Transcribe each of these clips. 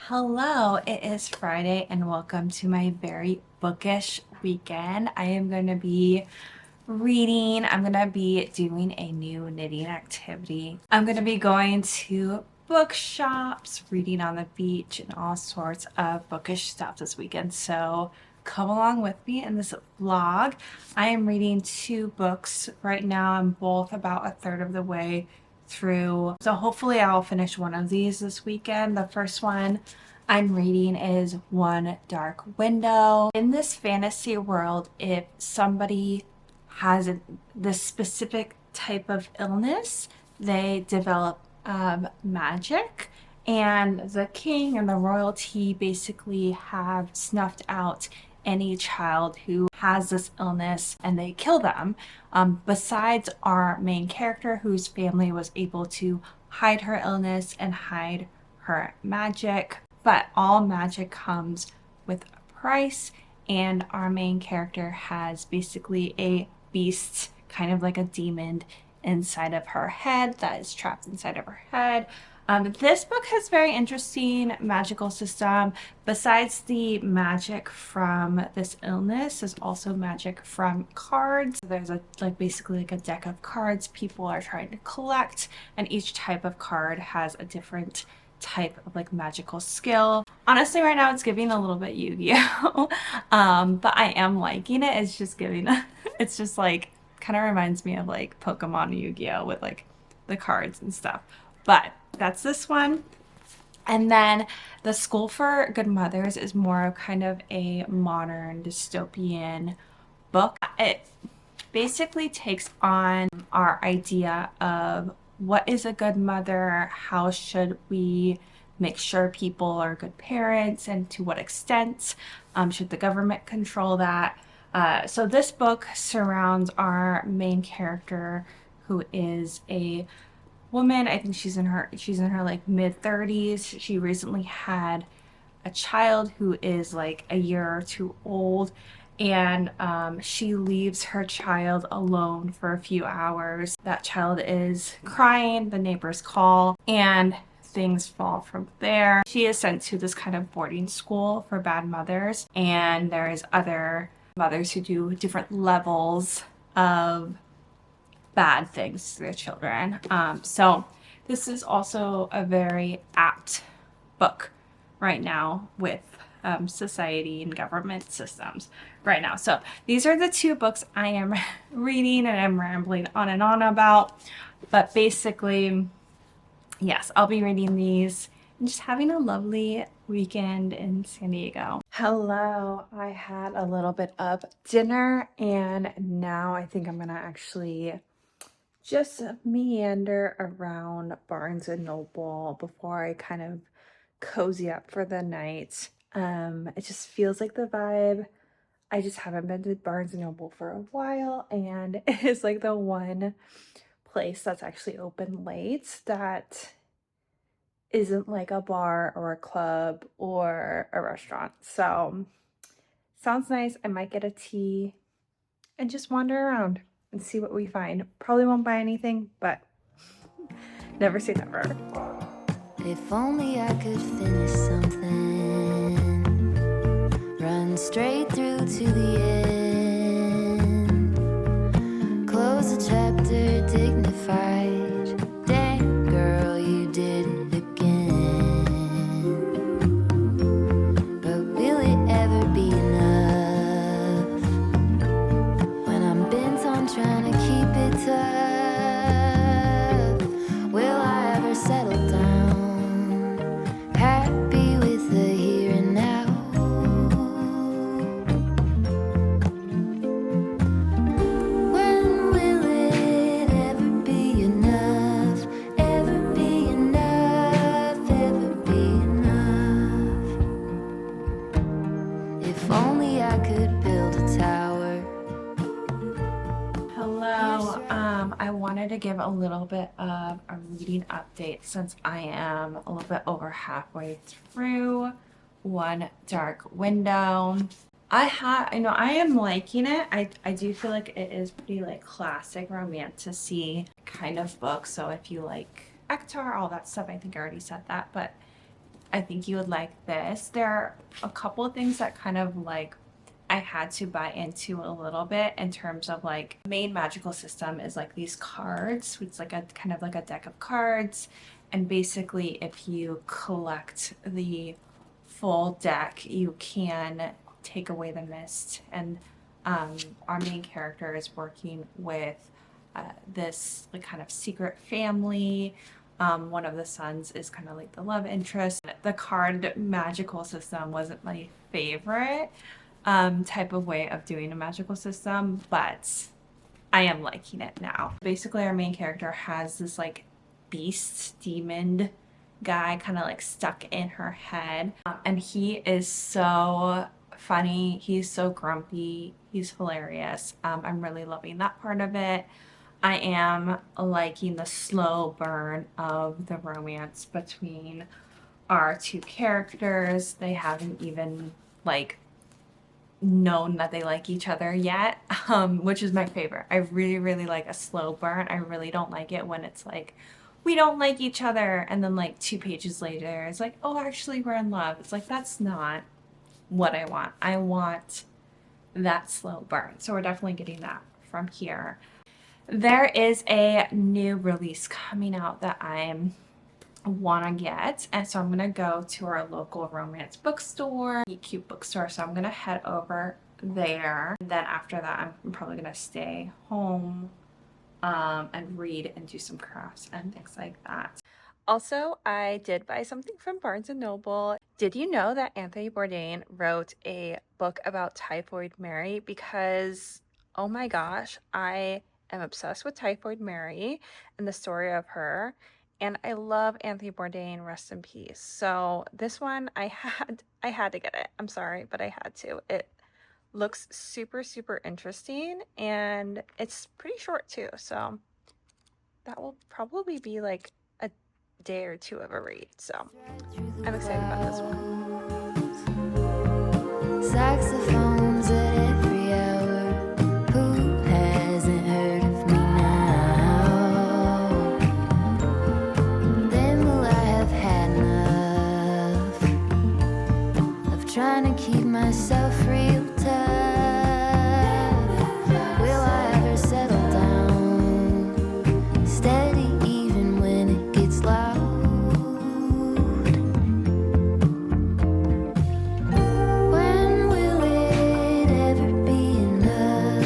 Hello, it is Friday and welcome to my very bookish weekend. I am going to be reading. I'm going to be doing a new knitting activity. I'm going to be going to bookshops, reading on the beach, and all sorts of bookish stuff this weekend. So come along with me in this vlog. I am reading two books right now. I'm both about a third of the way through. So hopefully I'll finish one of these this weekend. The first one I'm reading is One Dark Window. In this fantasy world, if somebody has this specific type of illness, they develop magic, and the king and the royalty basically have snuffed out any child who has this illness and they kill them. Besides our main character, whose family was able to hide her illness and hide her magic, but all magic comes with a price, and our main character has basically a beast, kind of like a demon inside of her head that is trapped inside of her head. This book has very interesting magical system. Besides the magic from this illness, there's also magic from cards. There's basically a deck of cards people are trying to collect, and each type of card has a different type of magical skill. Honestly, right now it's giving a little bit Yu-Gi-Oh! But I am liking it. It's just giving it's just kind of reminds me of Pokemon Yu-Gi-Oh! With the cards and stuff. But that's this one. And then The School for Good Mothers is more of kind of a modern dystopian book. It basically takes on our idea of what is a good mother, how should we make sure people are good parents, and to what extent should the government control that. So this book surrounds our main character, who is a woman. I think she's in her mid 30s. She recently had a child who is a year or two old, and she leaves her child alone for a few hours. That child is crying, the neighbors call, and things fall from there. She is sent to this kind of boarding school for bad mothers, and there's other mothers who do different levels of bad things to their children. So this is also a very apt book right now with society and government systems right now. So these are the two books I am reading and I'm rambling on and on about. But basically, yes, I'll be reading these and just having a lovely weekend in San Diego. Hello, I had a little bit of dinner and now I think I'm gonna actually just meander around Barnes and Noble before I kind of cozy up for the night. It just feels like the vibe. I just haven't been to Barnes and Noble for a while, and it is the one place that's actually open late that isn't a bar or a club or a restaurant. So sounds nice. I might get a tea and just wander around and see what we find. Probably won't buy anything, but never say never. If only I could finish something, run straight through to the end, close a chapter dignified. Damn, girl, you did it again. But will it ever be enough when I'm bent on trying to keep it tough? Will I ever settle down, happy with the here and now? When will it ever be enough? Ever be enough? Ever be enough? If only I could build a tower. Hello, I wanted to give a little bit of a reading update since I am a little bit over halfway through One Dark Window. I am liking it. I do feel like it is pretty classic romantic-y kind of book. So if you like Ektar, all that stuff, I think I already said that, but I think you would like this. There are a couple of things that kind of like I had to buy into a little bit in terms of like main magical system is like these cards. It's like a kind of like a deck of cards. And basically if you collect the full deck, you can take away the mist. And our main character is working with this like kind of secret family. One of the sons is kind of like the love interest. The card magical system wasn't my favorite type of way of doing a magical system, but I am liking it now. Basically, our main character has this like beast demon guy kind of like stuck in her head, and he is so funny. He's so grumpy. He's hilarious. I'm really loving that part of it. I am liking the slow burn of the romance between our two characters. They haven't even like known that they like each other yet, which is my favorite. I really, really like a slow burn. I really don't like it when it's like, we don't like each other, and then like 2 pages later, it's like, oh, actually, we're in love. It's like, that's not what I want. I want that slow burn. So we're definitely getting that from here. There is a new release coming out that I'm want to get, and so I'm gonna go to our local romance bookstore, cute bookstore. So I'm gonna head over there, and then after that I'm probably gonna stay home and read and do some crafts and things like that. Also, I did buy something from Barnes& and Noble. Did you know that Anthony Bourdain wrote a book about Typhoid Mary? Because, oh my gosh, I am obsessed with Typhoid Mary and the story of her. And I love Anthony Bourdain, rest in peace. So this one I had to get it. I'm sorry, but I had to. It looks super, super interesting, and it's pretty short too. So that will probably be like a day or two of a read. So I'm excited about this one. Saxophones at every hour. Who hasn't heard of me now? Then will I have had enough of trying to keep myself real tough? Will I ever settle down, steady even when it gets loud? When will it ever be enough?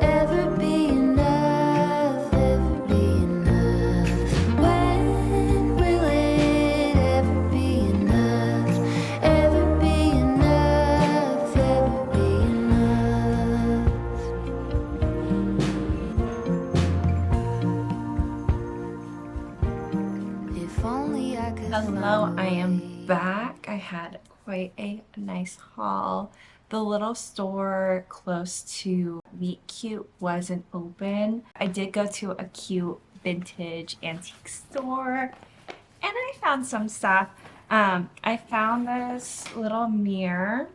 Ever be enough? Ever be enough? When will it ever be enough? Ever be enough? Ever be enough? If only I could Hello, find a I am way. back. I had quite a nice haul. The little store close to Meet Cute wasn't open. I did go to a cute vintage antique store and I found some stuff. I found this little mirror.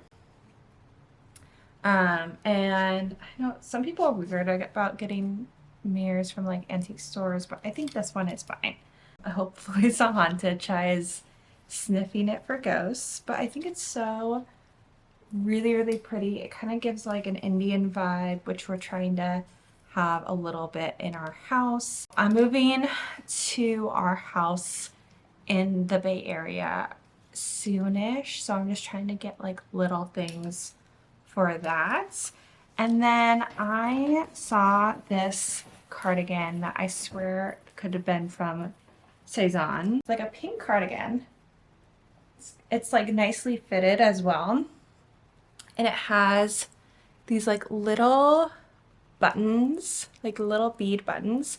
And I know some people are weird about getting mirrors from like antique stores, but I think this one is fine. Hopefully it's not haunted. Chai is sniffing it for ghosts, but I think it's so really, really pretty. It kind of gives like an Indian vibe, which we're trying to have a little bit in our house. I'm moving to our house in the Bay Area soonish, so I'm just trying to get like little things for that. And then I saw this cardigan that I swear could have been from Cezanne. It's like a pink cardigan. It's like nicely fitted as well. And it has these like little buttons, like little bead buttons,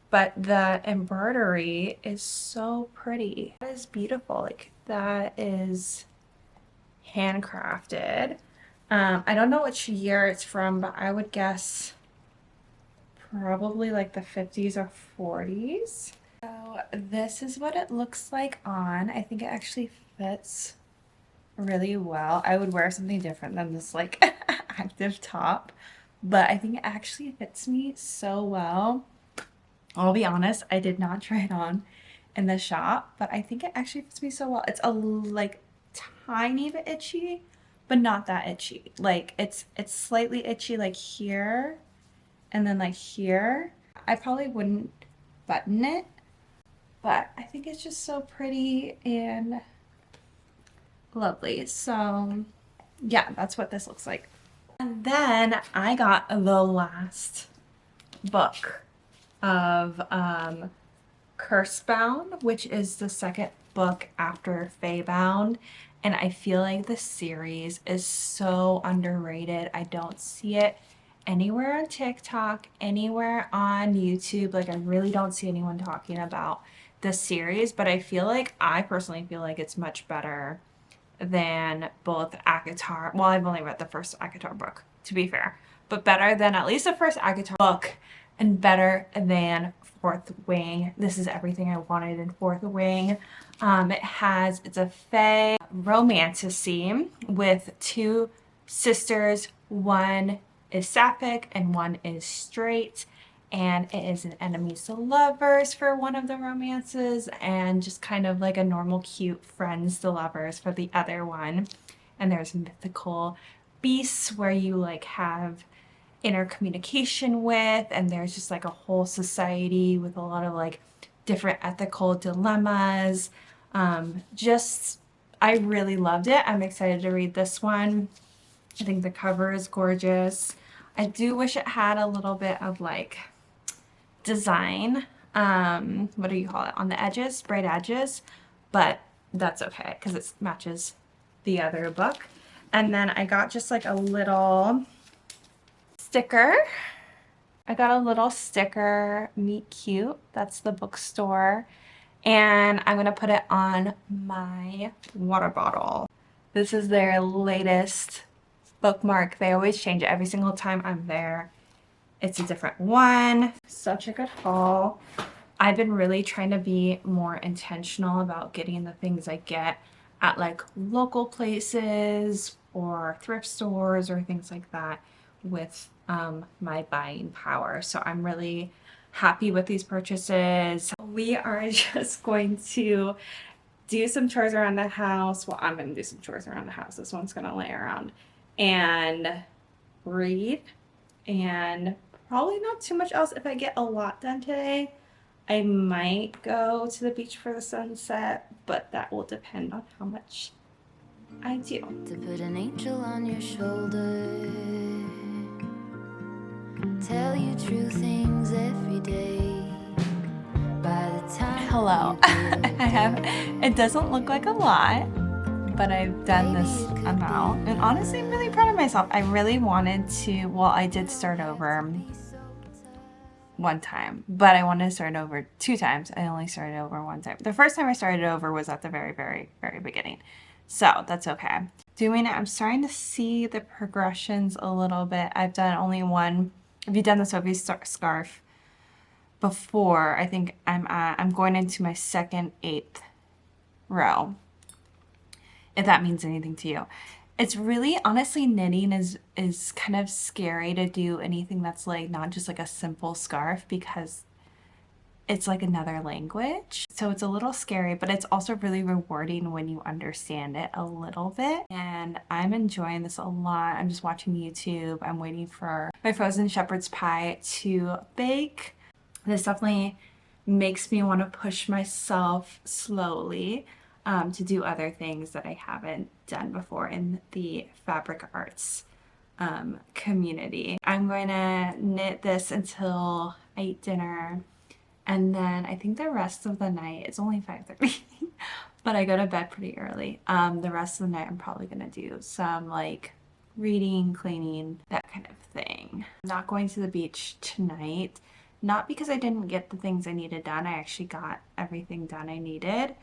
but the embroidery is so pretty. That is beautiful. Like that is handcrafted. I don't know which year it's from, but I would guess probably like the 50s or 40s. So this is what it looks like on. I think it actually fits really well. I would wear something different than this like active top, but I think it actually fits me so well. I'll be honest, I did not try it on in the shop, but I think it actually fits me so well. It's a like tiny bit itchy, but not that itchy. Like it's slightly itchy like here and then like here. I probably wouldn't button it, but I think it's just so pretty and lovely. So yeah, that's what this looks like. And then I got the last book of Cursebound, which is the second book after Feybound. And I feel like the series is so underrated. I don't see it anywhere on TikTok, anywhere on YouTube. Like, I really don't see anyone talking about the series, but I personally feel like it's much better than both ACOTAR. Well, I've only read the first ACOTAR book, to be fair, but better than at least the first ACOTAR book and better than Fourth Wing. This is everything I wanted in Fourth Wing. It's a fae romantasy with two sisters. One is sapphic and one is straight, and it is an enemies to lovers for one of the romances and just kind of like a normal cute friends to lovers for the other one. And there's mythical beasts where you like have intercommunication with, and there's just like a whole society with a lot of like different ethical dilemmas. Just I really loved it. I'm excited to read this one. I think the cover is gorgeous. I do wish it had a little bit of like design, what do you call it, on the edges, bright edges, but that's okay because it matches the other book. And then I got just like a little sticker. I got a little sticker, Meet Cute. That's the bookstore. And I'm going to put it on my water bottle. This is their latest bookmark. They always change it every single time I'm there. It's a different one. Such a good haul. I've been really trying to be more intentional about getting the things I get at like local places or thrift stores or things like that with my buying power. So I'm really happy with these purchases. We are just going to do some chores around the house. Well, I'm going to do some chores around the house. This one's going to lay around and read, and probably not too much else. If I get a lot done today, I might go to the beach for the sunset, but that will depend on how much I do. To put an angel on your shoulder, tell you true things every day. By the time Hello. It doesn't look like a lot, but I've done this amount, and honestly I'm really proud of myself. I really wanted to, well, I did start over one time, but I wanted to start over 2 times. I only started over 1 time. The first time I started over was at the very, very, very beginning. So that's okay. Doing it, I'm starting to see the progressions a little bit. I've done only one. Have you done the Sophie scarf before? I think I'm going into my second 8th row, if that means anything to you. It's really, honestly, knitting is kind of scary to do anything that's like not just like a simple scarf, because it's like another language. So it's a little scary, but it's also really rewarding when you understand it a little bit. And I'm enjoying this a lot. I'm just watching YouTube. I'm waiting for my frozen shepherd's pie to bake. This definitely makes me want to push myself slowly to do other things that I haven't done before in the fabric arts community. I'm going to knit this until I eat dinner, and then I think the rest of the night, it's only 5:30, but I go to bed pretty early. The rest of the night I'm probably going to do some like reading, cleaning, that kind of thing. I'm not going to the beach tonight, not because I didn't get the things I needed done. I actually got everything done I needed,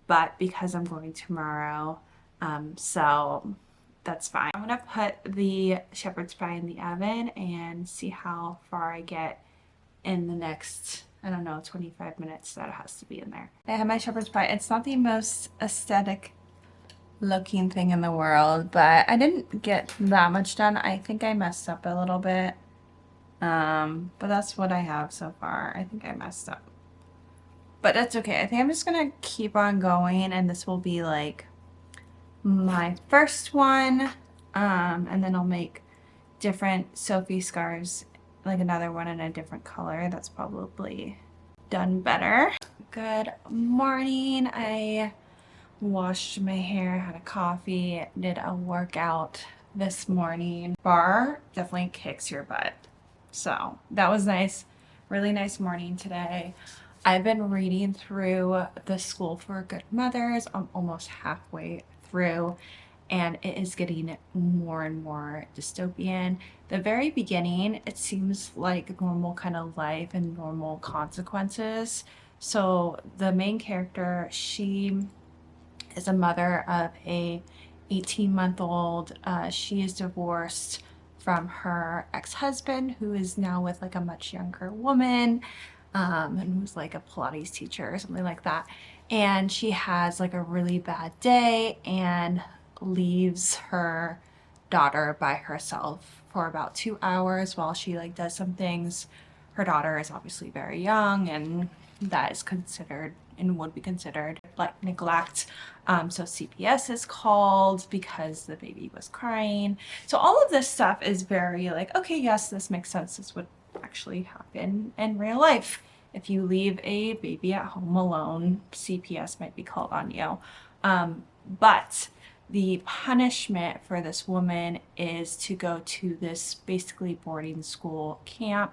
but because I'm going tomorrow, so that's fine. I'm gonna put the shepherd's pie in the oven and see how far I get in the next, I don't know, 25 minutes that it has to be in there. I have my shepherd's pie. It's not the most aesthetic looking thing in the world, but I didn't get that much done. I think I messed up a little bit, but that's what I have so far. I think I messed up but that's okay. I think I'm just gonna keep on going, and this will be like my first one. And then I'll make different Sophie scarves, like another one in a different color. That's probably done better. Good morning. I washed my hair, had a coffee, did a workout this morning. Bar definitely kicks your butt. So that was nice. Really nice morning today. I've been reading through The School for Good Mothers. I'm almost halfway through, and it is getting more and more dystopian. The very beginning, it seems like normal kind of life and normal consequences. So the main character, she is a mother of a 18-month-old. She is divorced from her ex-husband, who is now with like a much younger woman, and who's like a Pilates teacher or something like that. And she has like a really bad day and leaves her daughter by herself for about 2 hours while she like does some things. Her daughter is obviously very young, and that is considered and would be considered like neglect. So CPS is called because the baby was crying. So all of this stuff is very like, okay, yes, this makes sense. This would actually happen in real life. If you leave a baby at home alone, CPS might be called on you. But the punishment for this woman is to go to this basically boarding school camp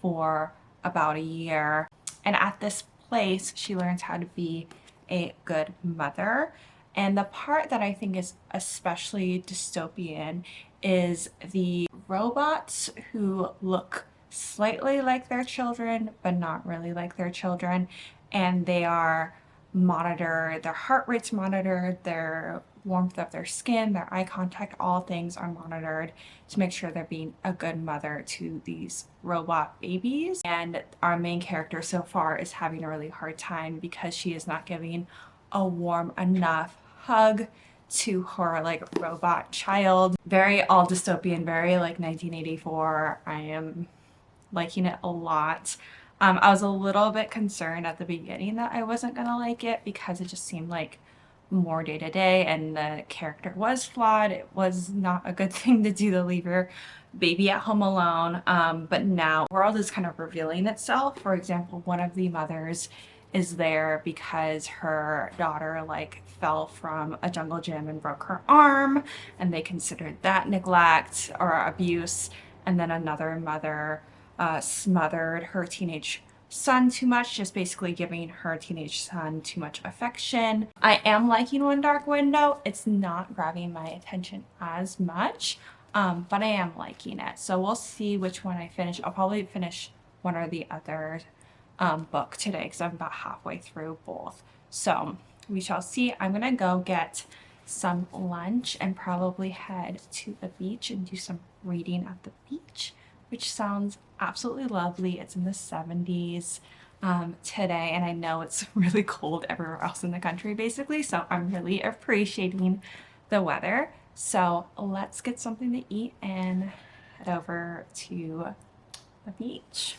for about a year. And at this place, she learns how to be a good mother. And the part that I think is especially dystopian is the robots who look slightly like their children, but not really like their children. And they are monitored, their heart rate's monitored, their warmth of their skin, their eye contact, all things are monitored to make sure they're being a good mother to these robot babies. And our main character so far is having a really hard time because she is not giving a warm enough hug to her like robot child. Very all dystopian, very like 1984. I am liking it a lot. I was a little bit concerned at the beginning that I wasn't gonna like it because it just seemed like more day to day, and the character was flawed. It was not a good thing to do to leave your baby at home alone. But now the world is kind of revealing itself. For example, one of the mothers is there because her daughter like fell from a jungle gym and broke her arm, and they considered that neglect or abuse. And then another mother smothered her teenage son too much, just basically giving her teenage son too much affection. I am liking One Dark Window. It's not grabbing my attention as much, but I am liking it. So we'll see which one I finish. I'll probably finish one or the other book today because I'm about halfway through both. So we shall see. I'm gonna go get some lunch and probably head to the beach and do some reading at the beach, which sounds absolutely lovely. It's in the 70s today, and I know it's really cold everywhere else in the country, basically. So I'm really appreciating the weather. So let's get something to eat and head over to the beach.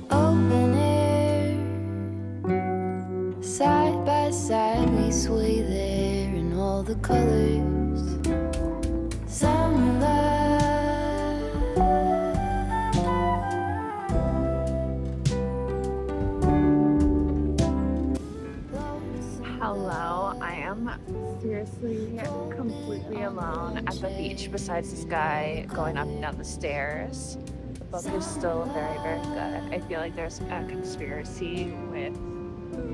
Open air, side by side we sway there in all the colors. Summer love. Hello, I am seriously completely alone at the beach besides this guy going up and down the stairs. The book is still very, very good. I feel like there's a conspiracy with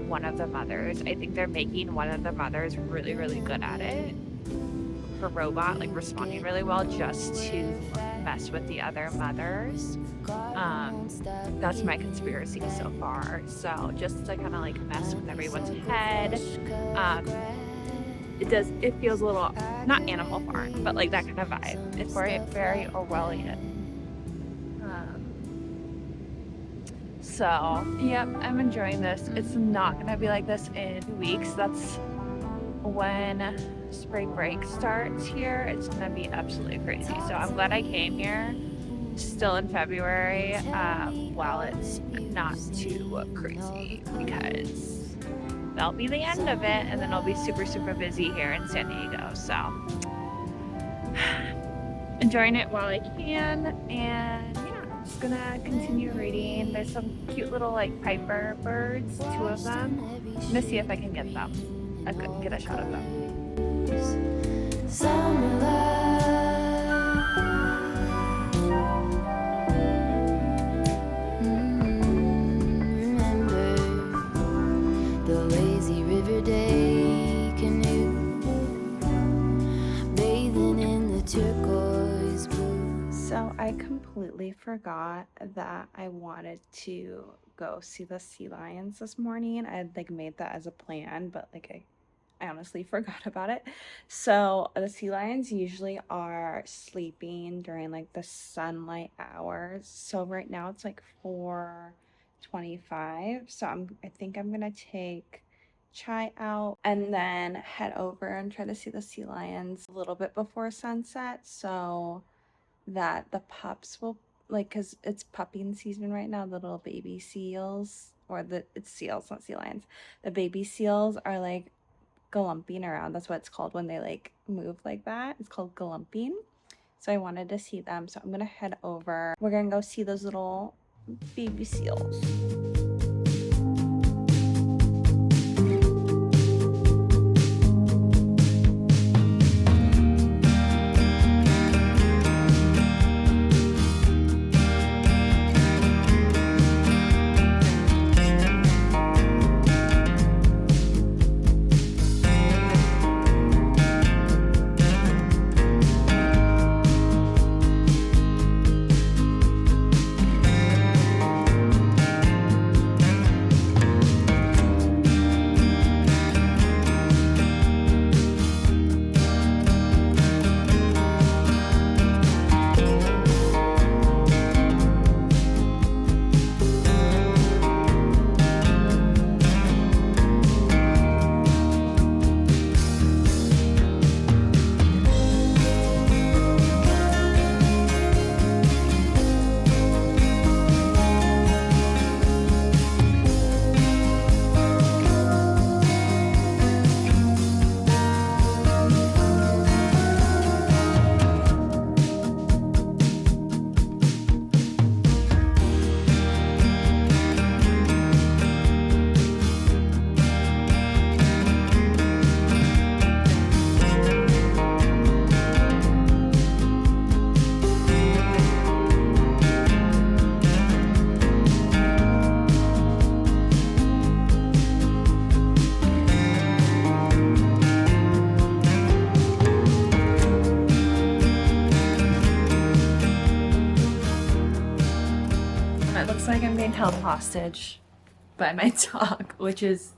one of the mothers. I think they're making one of the mothers really, really good at it. Her robot, like responding really well just to mess with the other mothers. That's my conspiracy so far. So just to kind of like mess with everyone's head. It feels a little, not Animal Farm, but like that kind of vibe. It's very, very Orwellian. So, yep, I'm enjoying this. It's not gonna be like this in 2 weeks. That's when spring break starts here. It's gonna be absolutely crazy. So I'm glad I came here still in February, while it's not too crazy, because that'll be the end of it, and then I'll be super, super busy here in San Diego. So enjoying it while I can, and yeah, I'm just gonna continue reading. There's some cute little like piper birds, 2 of them. I'm gonna see if I can get them. I could get a shot of them. Summer love. Remember the lazy river day canoe, bathing in the turquoise blue. So I completely forgot that I wanted to go see the sea lions this morning. I had like made that as a plan, but like I honestly forgot about it. So the sea lions usually are sleeping during like the sunlight hours. So right now it's like 4:25. So I think I'm gonna take Chai out and then head over and try to see the sea lions a little bit before sunset, so that the pups will, like, because it's pupping season right now, the little baby seals, or it's seals, not sea lions, the baby seals are like galumping around. That's what it's called when they like move like that. It's called galumping. So I wanted to see them, so I'm gonna head over. We're gonna go see those little baby seals. It looks like I'm being held hostage by my dog, which is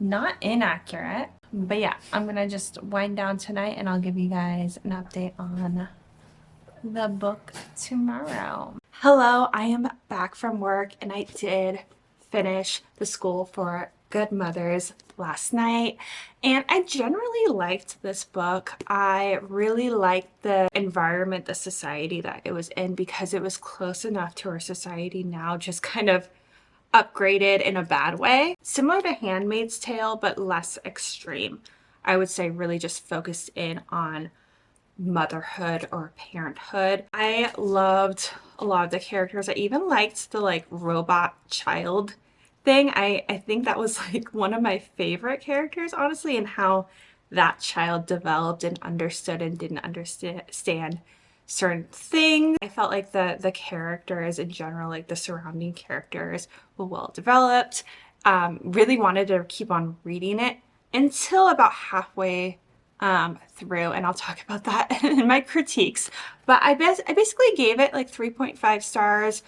not inaccurate. But yeah, I'm gonna just wind down tonight and I'll give you guys an update on the book tomorrow. Hello, I am back from work and I did finish The School for Good Mothers last night, and I generally liked this book. I really liked the environment, the society that it was in, because it was close enough to our society now, just kind of upgraded in a bad way. Similar to Handmaid's Tale, but less extreme. I would say really just focused in on motherhood or parenthood. I loved a lot of the characters. I even liked the like robot child thing. I think that was like one of my favorite characters, honestly, and how that child developed and understood and didn't understand certain things. I felt like the characters in general, like the surrounding characters, were well developed. Really wanted to keep on reading it until about halfway through, and I'll talk about that in my critiques. But I basically gave it like 3.5 stars.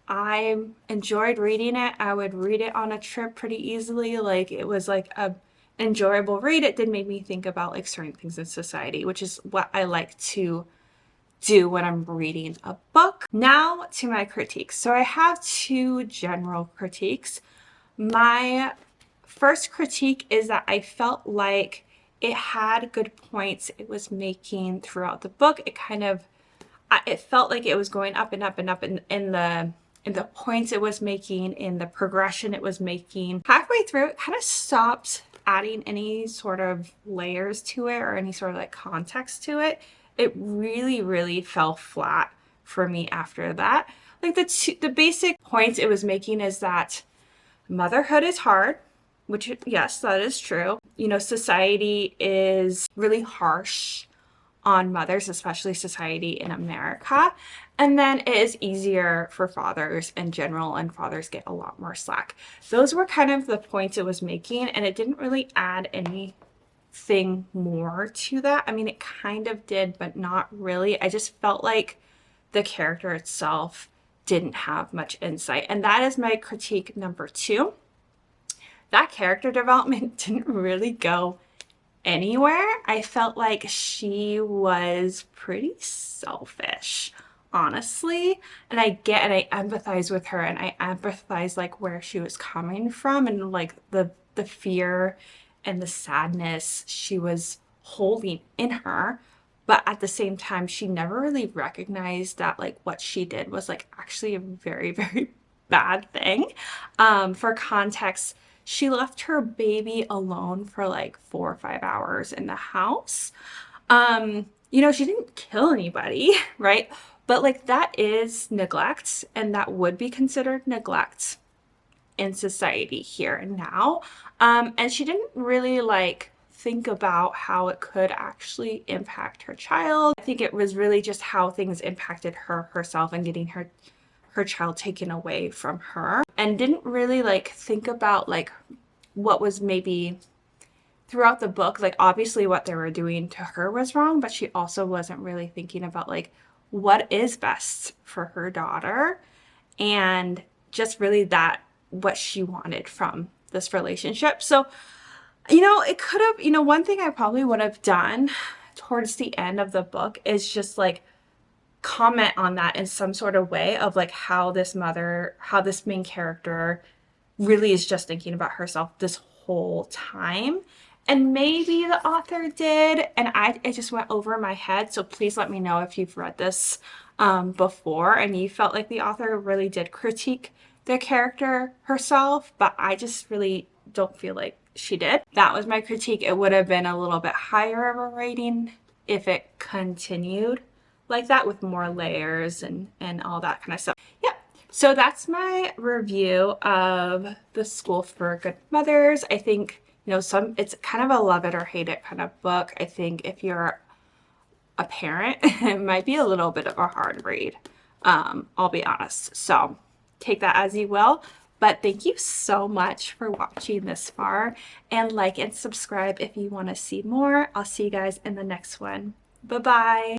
I enjoyed reading it. I would read it on a trip pretty easily. Like, it was like a enjoyable read. It did make me think about like certain things in society, which is what I like to do when I'm reading a book. Now to my critiques. So I have two general critiques. My first critique is that I felt like it had good points it was making throughout the book. It felt like it was going up and up and up in the points it was making, in the progression it was making. Halfway through, it kind of stopped adding any sort of layers to it or any sort of like context to it. It really, really fell flat for me after that. Like the basic points it was making is that motherhood is hard, which, yes, that is true. You know, society is really harsh on mothers, especially society in America. And then it is easier for fathers in general, and fathers get a lot more slack. Those were kind of the points it was making, and it didn't really add anything more to that. I mean, it kind of did, but not really. I just felt like the character itself didn't have much insight. And that is my critique number two. That character development didn't really go anywhere. I felt like she was pretty selfish, honestly. And I empathize with her, and I empathize like where she was coming from, and like the fear and the sadness she was holding in her. But at the same time, she never really recognized that like what she did was like actually a very, very bad thing. For context, she left her baby alone for like 4 or 5 hours in the house. You know, she didn't kill anybody, right? But like that is neglect, and that would be considered neglect in society here and now. And she didn't really like think about how it could actually impact her child. I think it was really just how things impacted her herself and getting her child taken away from her, and didn't really like think about like what was maybe throughout the book. Like obviously what they were doing to her was wrong, but she also wasn't really thinking about like what is best for her daughter, and just really that what she wanted from this relationship. So, you know, it could have, you know, one thing I probably would have done towards the end of the book is just like comment on that in some sort of way of like how this main character really is just thinking about herself this whole time. And maybe the author did, and it just went over my head. So please let me know if you've read this before and you felt like the author really did critique the character herself, but I just really don't feel like she did. That was my critique. It would have been a little bit higher of a rating if it continued like that with more layers and all that kind of stuff. Yeah. So that's my review of The School for Good Mothers. I think, you know, it's kind of a love it or hate it kind of book. I think if you're a parent, it might be a little bit of a hard read. I'll be honest. So take that as you will. But thank you so much for watching this far, and like and subscribe if you want to see more. I'll see you guys in the next one. Bye-bye.